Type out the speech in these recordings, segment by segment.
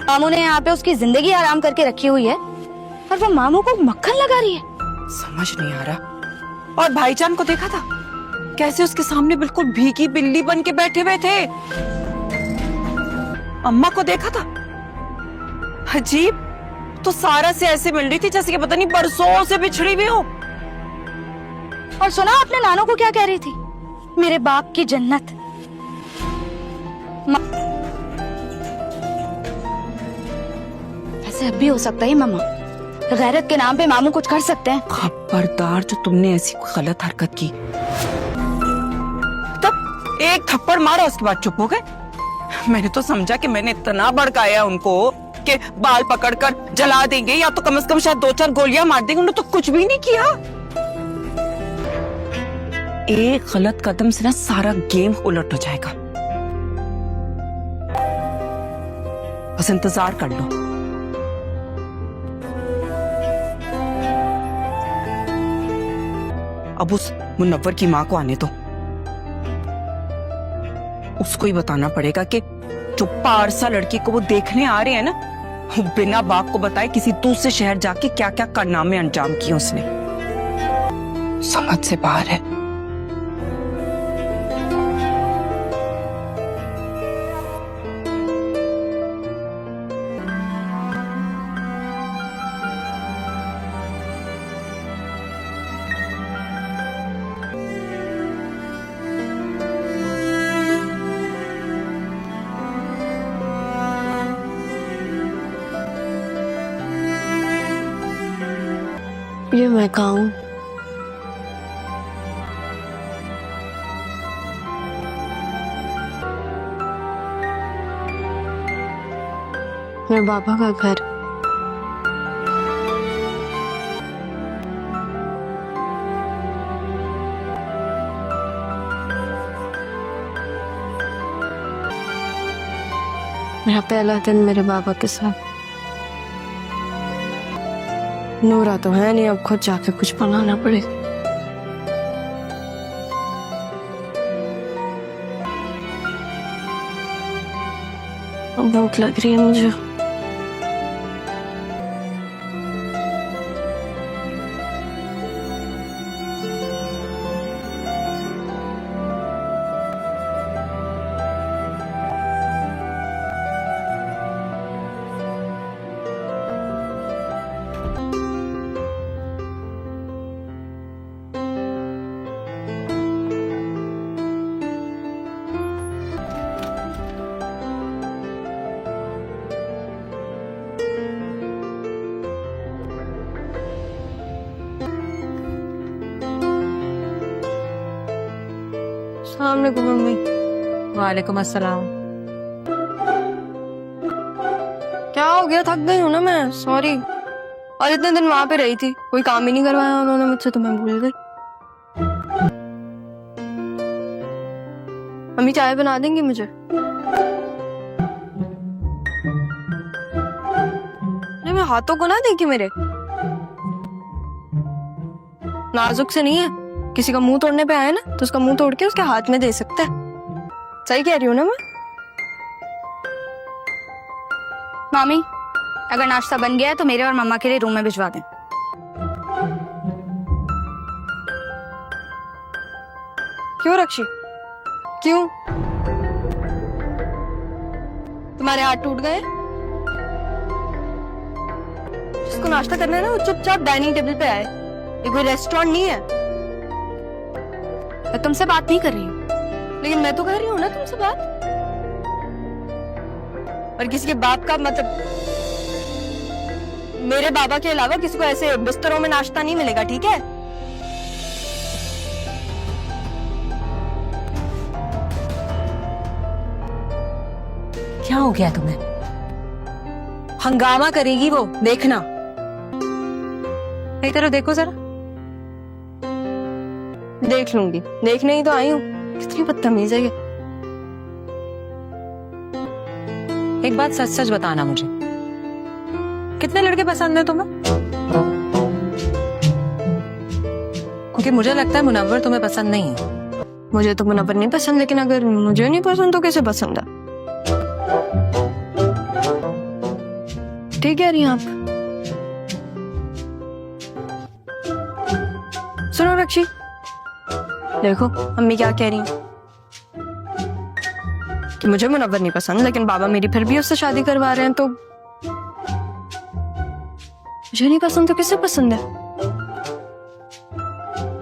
मामू ने यहाँ पे उसकी जिंदगी आराम करके रखी हुई है और वो मामू को मक्खन लगा रही है। समझ नहीं आ रहा। और भाईजान को देखा था कैसे उसके सामने बिल्कुल भीगी बिल्ली बन के बैठे हुए थे। अम्मा को देखा था, अजीब, तो सारा से ऐसे मिल रही थी जैसे कि पता नहीं बरसों से बिछड़ी हुई हो। और सुना अपने नानों को क्या कह रही थी, मेरे बाप की जन्नत। ऐसे अब भी हो सकता है मामा, गैरत के नाम पे मामू कुछ कर सकते हैं। खबरदार जो तुमने ऐसी कोई गलत हरकत की। तब एक थप्पड़ मारा उसके बाद चुप हो गए। मैंने तो समझा कि मैंने इतना भड़काया उनको कि बाल पकड़कर जला देंगे या तो कम से कम शायद 2-4 गोलियां मार देंगे। उन्होंने तो कुछ भी नहीं किया। एक गलत कदम से ना सारा गेम उलट हो जाएगा। बस इंतजार कर लो। अब उस मुनव्वर की माँ को आने दो, उसको ही बताना पड़ेगा कि जो पारसा लड़की को वो देखने आ रहे हैं ना, वो बिना बाप को बताए किसी दूसरे शहर जाके क्या क्या कारनामे अंजाम किए उसने। समझ से बाहर है। ये मैं कहाँ हूँ? मेरे पापा का घर। मेरा पहला दिन मेरे बाबा के साथ। नूरा तो है नहीं, अब खुद जाके कुछ बनाना पड़ेगा। अब भूख लग रही है मुझे। अस्सलामुअलैकुम मम्मी। वालेकुम अस्सलाम। क्या हो गया? थक गई हूँ ना मैं, सॉरी। और इतने दिन वहां पे रही थी, कोई काम ही नहीं करवाया उन्होंने मुझसे, तो मैं भूल गई। मम्मी चाय बना देंगी मुझे? अरे मैं हाथों को ना देखी मेरे, नाजुक से नहीं है। किसी का मुंह तोड़ने पे आया ना तो उसका मुंह तोड़ के उसके हाथ में दे सकता है। सही कह रही हूँ ना मैं? मामी, अगर नाश्ता बन गया है तो मेरे और मम्मा के लिए रूम में भिजवा दें। क्यों रक्षी, क्यों? तुम्हारे हाथ टूट गए? जिसको नाश्ता करना है ना वो चुपचाप डाइनिंग टेबल पे आए। ये कोई रेस्टोरेंट नहीं है। मैं तुमसे बात नहीं कर रही हूँ। लेकिन मैं तो कर रही हूँ ना तुमसे बात। और किसी के बाप का मतलब, मेरे बाबा के अलावा किसी को ऐसे बिस्तरों में नाश्ता नहीं मिलेगा, ठीक है? क्या हो गया तुम्हें? हंगामा करेगी वो, देखना। एक तरह देखो जरा। देख लूंगी, देखने ही तो आई हूँ। कितनी बदतमीज है ये। एक बात सच सच बताना मुझे, कितने लड़के पसंद है तुम्हें? क्योंकि मुझे लगता है मुनव्वर तुम्हें पसंद नहीं है। मुझे तो मुनव्वर नहीं पसंद, लेकिन अगर मुझे नहीं पसंद तो कैसे पसंद है? ठीक कह रही हैं आप। सुनो रक्षी, देखो अम्मी क्या कह रही हैं कि मुझे मुनव्वर नहीं पसंद, लेकिन बाबा मेरी फिर भी उससे शादी करवा रहे हैं, तो मुझे नहीं पसंद तो किसे पसंद है?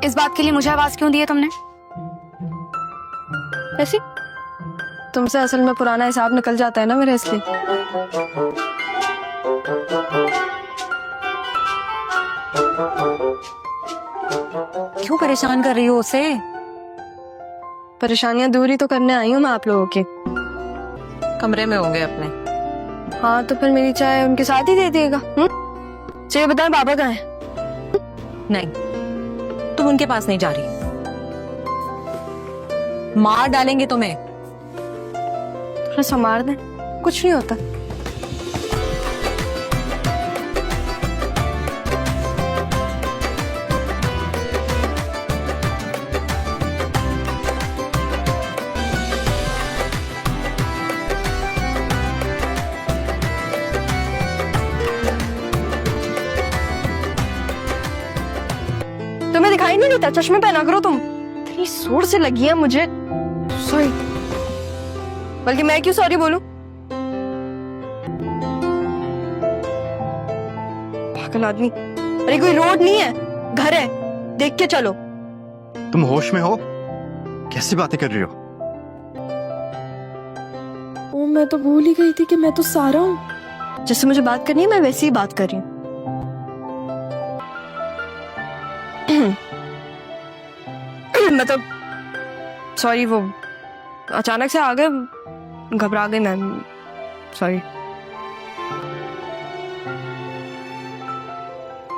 इस बात के लिए मुझे आवाज क्यों दी है तुमने? ऐसी तुमसे असल में पुराना हिसाब निकल जाता है ना मेरा, इसलिए। क्यों परेशान कर रही हो उसे? परेशानियां दूर ही तो करने आई हूँ मैं आप लोगों के। कमरे में होंगे अपने। हाँ तो फिर मेरी चाय उनके साथ ही दे दिएगा। चलिए बताएं बाबा कहाँ है? नहीं, तुम उनके पास नहीं जा रही, मार डालेंगे तुम्हें। थोड़ा संभाल दें, कुछ नहीं होता। तुम्हें दिखाई नहीं देता? चश्मे पहना करो तुम। इतनी जोर से लगी है मुझे। सॉरी, बल्कि मैं क्यों सॉरी बोलूं? पागल आदमी। अरे कोई रोड नहीं है, घर है, देख के चलो। तुम होश में हो? कैसी बातें कर रही हो? ओ, मैं तो भूल ही गई थी कि मैं तो सारा हूँ। जैसे मुझे बात करनी है मैं वैसे ही बात कर रही हूँ। मतलब सॉरी, वो अचानक से आ गए, घबरा गई मैं, सॉरी।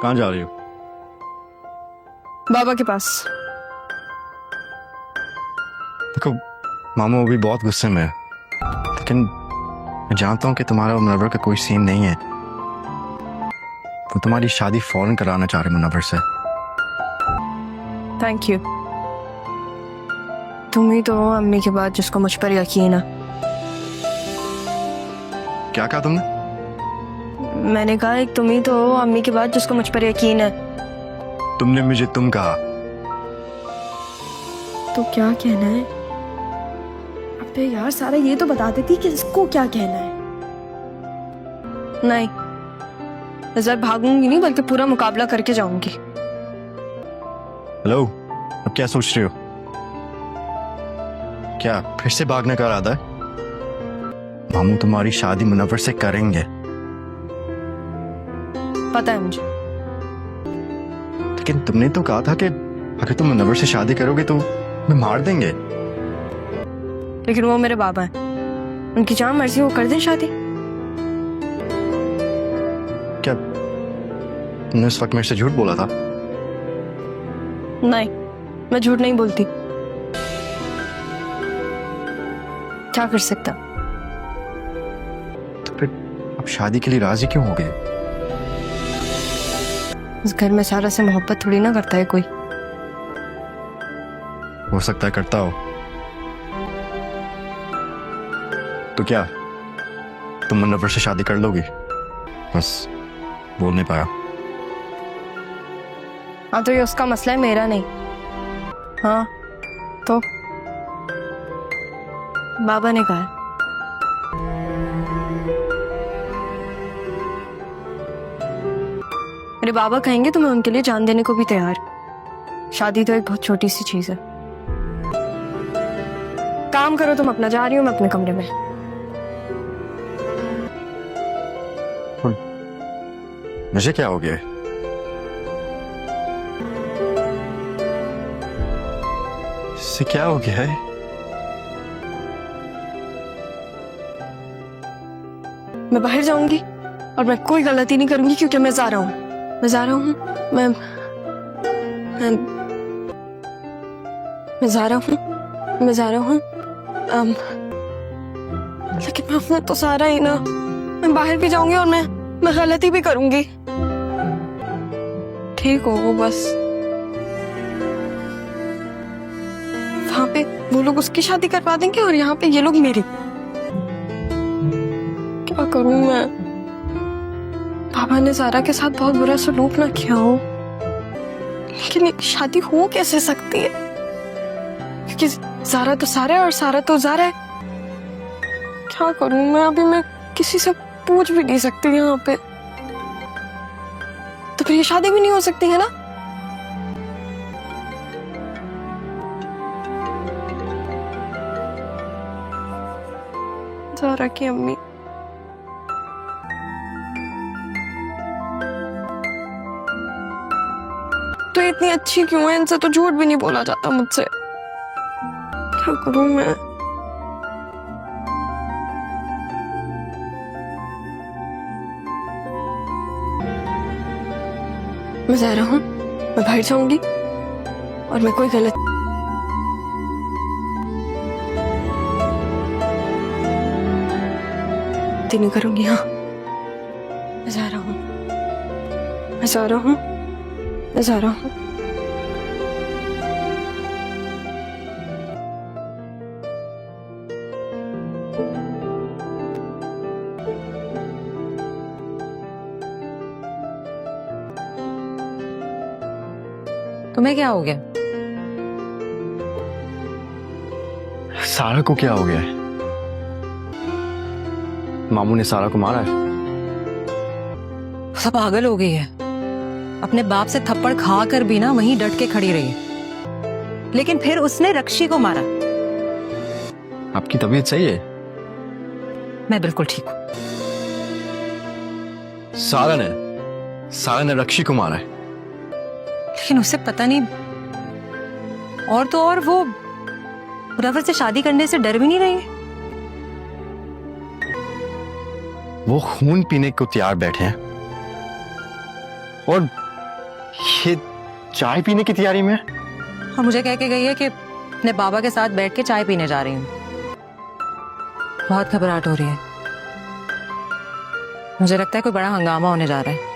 कहाँ जा रही हो? बाबा के पास। देखो मामू अभी बहुत गुस्से में है, लेकिन मैं जानता हूँ कि तुम्हारा और मुनव्वर का कोई सीन नहीं है। वो तुम्हारी शादी फौरन कराना चाह रहे मुनव्वर से। Thank you. तुम ही तो हो अम्मी के बाद जिसको मुझ पर यकीन है। क्या कहा तुमने? मैंने कहा एक तुम ही तो हो अम्मी के बाद जिसको मुझ पर यकीन है। तुमने मुझे तुम कहा। तो क्या कहना है? अबे यार सारा ये तो बता देती कि इसको क्या कहना है। नहीं, नजर भागूंगी नहीं, बल्कि पूरा मुकाबला करके जाऊंगी। हेलो, अब क्या सोच रही हो? क्या फिर से भागने का इरादा है? मामू तुम्हारी शादी मुनव्वर से करेंगे। पता है मुझे। लेकिन तुमने तो कहा था कि अगर तुम मुनव्वर से शादी करोगे तो मैं मार देंगे। लेकिन वो मेरे बाबा हैं, उनकी जहाँ मर्जी वो कर दें शादी। क्या तुमने उस वक्त मेरे से झूठ बोला था? नहीं, मैं झूठ नहीं बोलती। क्या कर सकता? तो फिर अब शादी के लिए राजी क्यों हो गए? इस घर में सारा से मोहब्बत थोड़ी ना करता है कोई। हो सकता है करता हो। तो क्या तुम मुनव्वर से शादी कर लोगी? बस बोल नहीं पाया। हाँ तो ये उसका मसला है, मेरा नहीं। हाँ तो बाबा ने कहा है। मेरे बाबा कहेंगे तो मैं उनके लिए जान देने को भी तैयार। शादी तो एक बहुत छोटी सी चीज है। काम करो तुम अपना, जा रही हूँ मैं अपने कमरे में। मुझे क्या हो गया? इससे क्या हो गया है? मैं बाहर जाऊंगी और मैं कोई गलती नहीं करूंगी, क्योंकि मैं जा रहा हूँ। मैं जा रहा हूँ। मैं जा रहा हूँ। मैं जा रहा हूँ। लेकिन मैं अपना तो सारा ही ना, मैं बाहर भी जाऊंगी और मैं गलती भी करूंगी। ठीक हो वो बस। वहां पे वो लोग उसकी शादी करवा देंगे और यहाँ पे ये लोग मेरी। क्या करूं मैं? पापा ने ज़ारा के साथ बहुत बुरा सलूक ना किया हो, लेकिन ये शादी हो कैसे सकती है? क्योंकि ज़ारा तो सारा है और सारा तो ज़ारा है। क्या करूं मैं? अभी मैं किसी से पूछ भी नहीं सकती यहाँ पे। तो फिर ये शादी भी नहीं हो सकती है ना? ज़ारा की अम्मी तो इतनी अच्छी क्यों है? इनसे तो झूठ भी नहीं बोला जाता मुझसे। क्या करूं मैं? मैं जा रहा हूं, मैं बाहर जाऊंगी और मैं कोई गलत नहीं करूंगी। हाँ, मैं जा रहा हूं, मैं जा रहा हूं, मैं जा रहा हूं। तुम्हें क्या हो गया? सारा को क्या हो गया है? मामू ने सारा को मारा है? सब पागल हो गई है। अपने बाप से थप्पड़ खा कर भी ना वहीं डट के खड़ी रही, लेकिन फिर उसने रक्षी को मारा। आपकी तबीयत सही है? मैं बिल्कुल ठीक हूँ। सारा ने रक्षी को मारा है। लेकिन उसे पता नहीं, और तो और वो मुनव्वर से शादी करने से डर भी नहीं रही है। वो खून पीने को तैयार बैठे हैं और ये चाय पीने की तैयारी में। और मुझे कह के गई है कि अपने बाबा के साथ बैठ के चाय पीने जा रही हूँ। बहुत घबराहट हो रही है। मुझे लगता है कोई बड़ा हंगामा होने जा रहा है।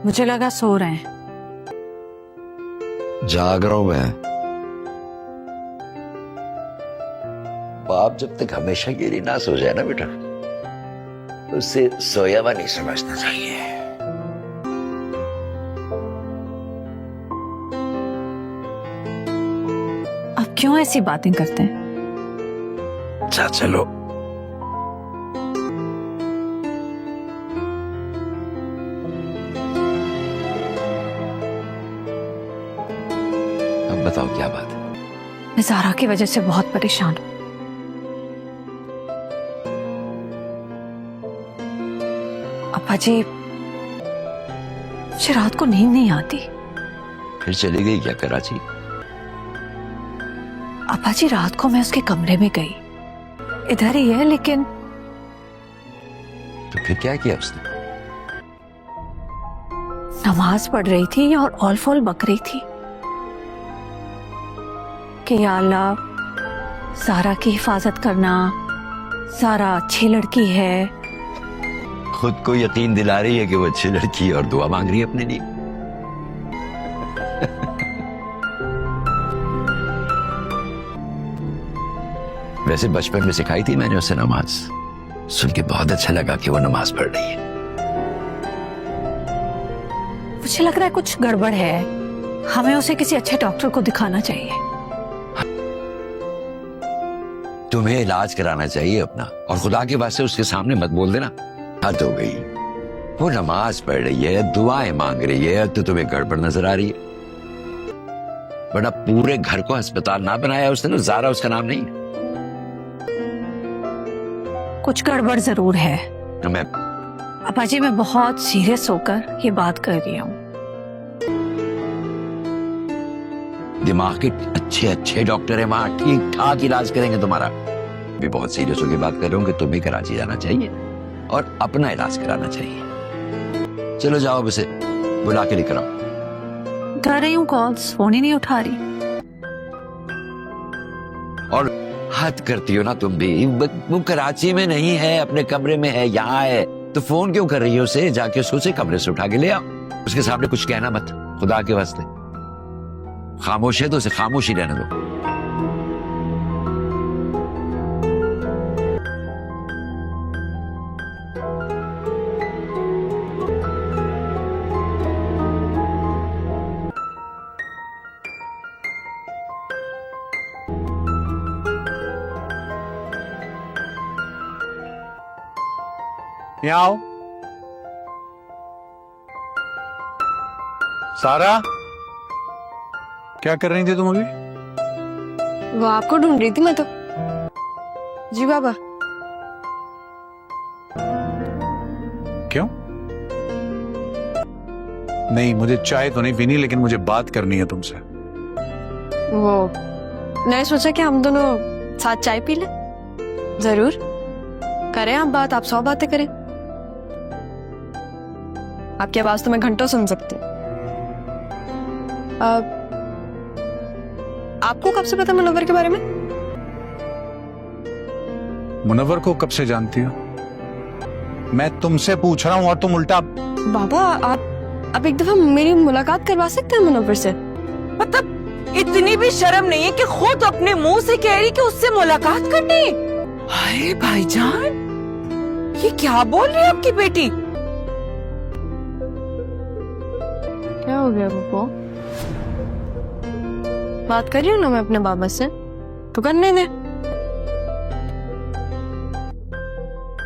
मुझे लगा सो रहे हैं। जाग रहा हूं मैं। बाप जब तक हमेशा के लिए ना सो जाए ना बेटा, तो उसे सोया हुआ नहीं समझना चाहिए। आप क्यों ऐसी बातें करते हैं? अच्छा चलो, अब बताओ क्या बात है? मैं ज़ारा की वजह से बहुत परेशान हूं। अप्पा जी, मुझे रात को नींद नहीं आती। फिर चली गई क्या कराची? अप्पा जी, रात को मैं उसके कमरे में गई, इधर ही है, लेकिन तो फिर क्या किया उसने? नमाज पढ़ रही थी और ऑल फॉल बक रही थी कि या अल्लाह, ज़ारा की हिफाजत करना, ज़ारा अच्छी लड़की है। खुद को यकीन दिला रही है कि वो अच्छी लड़की है और दुआ मांग रही है अपने लिए। वैसे बचपन में सिखाई थी मैंने उसे नमाज, सुन के बहुत अच्छा लगा कि वो नमाज पढ़ रही है। मुझे लग रहा है कुछ गड़बड़ है, हमें उसे किसी अच्छे डॉक्टर को दिखाना चाहिए। तुम्हें इलाज कराना चाहिए अपना, और खुदा के वास्ते उसके सामने मत बोल देना। हद हो गई। वो नमाज पढ़ रही है, दुआएं मांग रही है, तो तुम्हें गड़बड़ नजर आ रही है। वरना पूरे घर को अस्पताल ना बनाया उसने, तो ज़ारा उसका नाम नहीं। कुछ गड़बड़ जरूर है। तो मैं अप्पा जी, मैं बहुत सीरियस होकर ये बात कर रही हूँ। दिमाग के अच्छे अच्छे डॉक्टर है वहां, ठीक ठाक इलाज करेंगे तुम्हारा। भी बहुत सीरियस होकर बात कर रहा हूँ कि तुम्हें कराची जाना चाहिए और अपना इलाज कराना चाहिए। चलो जाओ, अब इसे बुला के लेकर आओ। कर रही हूँ कॉल्स, फोन ही नहीं उठा रही। और हद करती हो ना तुम भी। वो कराची में नहीं है, अपने कमरे में है, यहाँ है, तो फोन क्यों कर रही हो उसे? जाके उसे कमरे से उठा के ले आओ। उसके सामने कुछ कहना मत, खुदा के वास्ते। खामोश है तो उसे खामोश ही रहने दो। यहाँ आओ। सारा, क्या कर रही थी तुम अभी? वो आपको ढूंढ रही थी मैं तो। जी बाबा। क्यों? नहीं, मुझे चाय तो नहीं पीनी, लेकिन मुझे बात करनी है तुमसे। वो मैंने सोचा कि हम दोनों साथ चाय पी लें। जरूर करें आप बात, आप 100 बातें करें। आपकी आवाज तो मैं घंटों सुन सकती हूँ। आपको कब से पता मुनव्वर के बारे में? मुनव्वर को कब से जानती हो? मैं तुमसे पूछ रहा हूँ और तुम उल्टा। बाबा आप एक दफा मेरी मुलाकात करवा सकते हैं मुनव्वर से? मतलब इतनी भी शर्म नहीं है कि खुद अपने मुंह से कह रही कि उससे मुलाकात करनी? हाय भाईजान, ये क्या बोल रही है आपकी बेटी? क्या हो गया पप्पू? बात कर रही हूँ ना मैं अपने बाबा से, तो करने दे।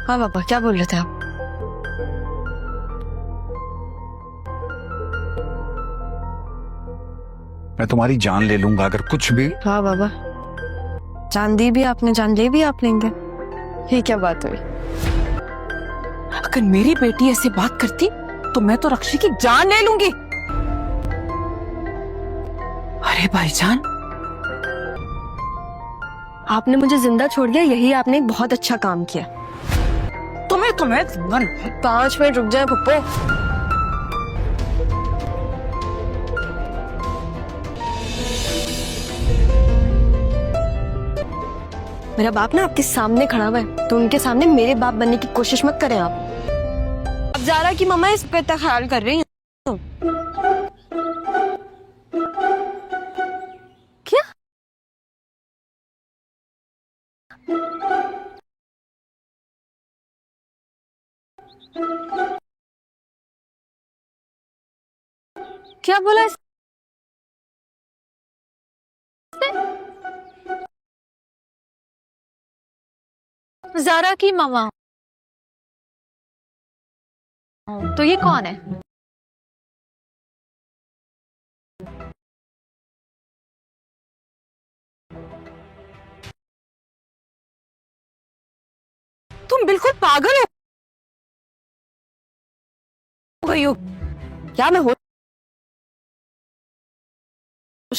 हाँ पापा, क्या बोल रहे थे आप? मैं तुम्हारी जान ले लूंगा अगर कुछ भी। हाँ बाबा, जान दी भी आपने, जान ले भी आप लेंगे। ये क्या बात हुई? अगर मेरी बेटी ऐसे बात करती तो मैं तो रक्षी की जान ले लूंगी। अरे भाईजान, आपने मुझे जिंदा छोड़ दिया, यही आपने एक बहुत अच्छा काम किया। तुम्हें 5 मिनट रुक जाए पप्पू। मेरा बाप ना आपके सामने खड़ा हुआ है, तो उनके सामने मेरे बाप बनने की कोशिश मत करें आप। अब ज़ारा की मम्मा इस पे इतना ख्याल कर रही हैं। क्या? क्या बोला इसने? ज़ारा की मम्मा। तो ये कौन है? तुम बिल्कुल पागल हो गई हो। क्या मैं होश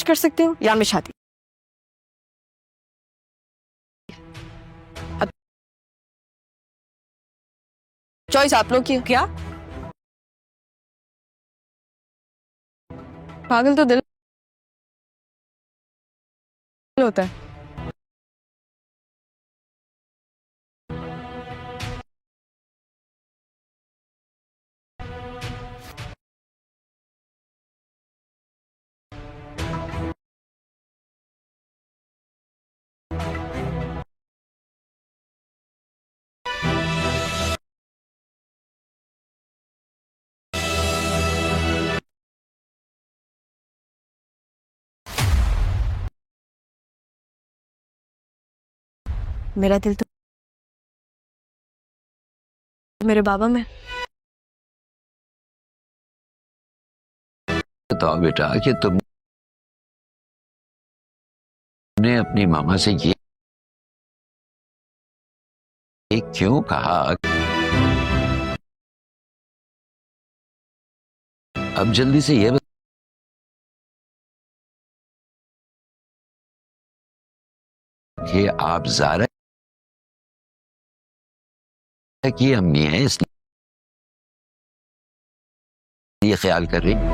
कर सकती हूँ या मैं शादी? अब चॉइस आप लोग की। क्या? पागल तो दिल होता है। मेरा दिल तो मेरे बाबा में। बताओ बेटा कि तुमने अपनी मामा से ये क्यों कहा? अब जल्दी से ये कि आप ज़ारा की अम्मी हैं, इसलिए ये ख्याल कर रही?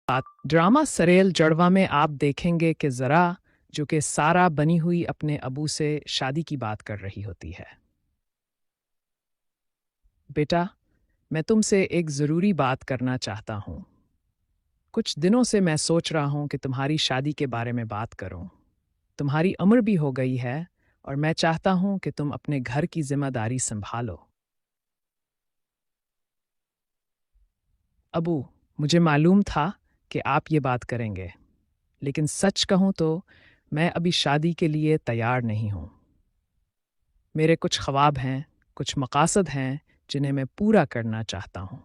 ड्रामा सरेल जड़वा में आप देखेंगे कि जरा जो कि सारा बनी हुई अपने अबू से शादी की बात कर रही होती है। बेटा, मैं तुमसे एक ज़रूरी बात करना चाहता हूँ। कुछ दिनों से मैं सोच रहा हूँ कि तुम्हारी शादी के बारे में बात करूँ। तुम्हारी उम्र भी हो गई है और मैं चाहता हूँ कि तुम अपने घर की जिम्मेदारी संभालो। अबू, मुझे मालूम था कि आप ये बात करेंगे, लेकिन सच कहूँ तो मैं अभी शादी के लिए तैयार नहीं हूँ। मेरे कुछ ख्वाब हैं, कुछ मकासद हैं जिन्हें मैं पूरा करना चाहता हूँ।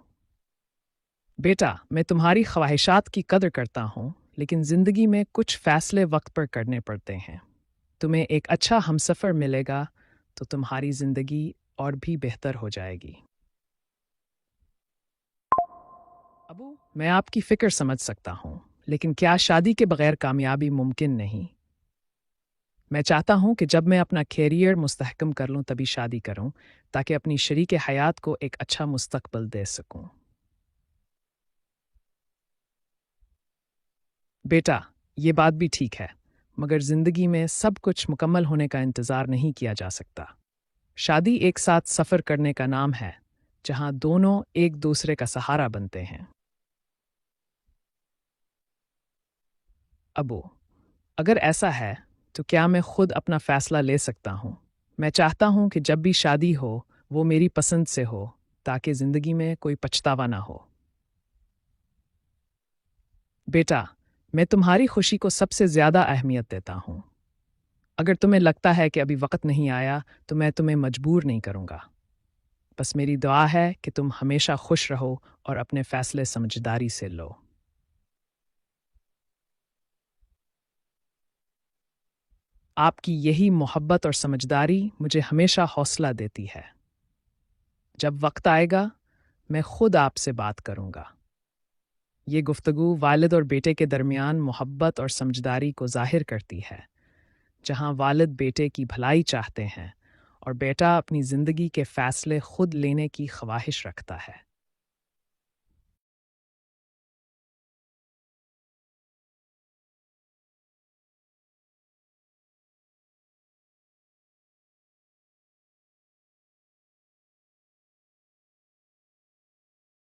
बेटा, मैं तुम्हारी ख्वाहिशात की कदर करता हूँ, लेकिन ज़िंदगी में कुछ फ़ैसले वक्त पर करने पड़ते हैं। तुम्हें एक अच्छा हमसफ़र मिलेगा तो तुम्हारी ज़िंदगी और भी बेहतर हो जाएगी। अबू, मैं आपकी फ़िक्र समझ सकता हूँ, लेकिन क्या शादी के बगैर कामयाबी मुमकिन नहीं? मैं चाहता हूँ कि जब मैं अपना कैरियर मुस्तहकम कर लूँ तभी शादी करूँ, ताकि अपनी शरीक हयात को एक अच्छा मुस्तकबिल दे सकूँ। बेटा, ये बात भी ठीक है, मगर ज़िंदगी में सब कुछ मुकम्मल होने का इंतज़ार नहीं किया जा सकता। शादी एक साथ सफ़र करने का नाम है, जहाँ दोनों एक दूसरे का सहारा बनते हैं। अबू, अगर ऐसा है तो क्या मैं खुद अपना फ़ैसला ले सकता हूँ? मैं चाहता हूँ कि जब भी शादी हो वो मेरी पसंद से हो, ताकि ज़िंदगी में कोई पछतावा ना हो। बेटा, मैं तुम्हारी खुशी को सबसे ज़्यादा अहमियत देता हूँ। अगर तुम्हें लगता है कि अभी वक्त नहीं आया तो मैं तुम्हें मजबूर नहीं करूँगा। बस मेरी दुआ है कि तुम हमेशा खुश रहो और अपने फ़ैसले समझदारी से लो। आपकी यही मोहब्बत और समझदारी मुझे हमेशा हौसला देती है। जब वक्त आएगा मैं खुद आपसे बात करूँगा। ये गुफ्तगू वालिद और बेटे के दरमियान मोहब्बत और समझदारी को ज़ाहिर करती है, जहाँ वालिद बेटे की भलाई चाहते हैं और बेटा अपनी ज़िंदगी के फ़ैसले खुद लेने की ख्वाहिश रखता है।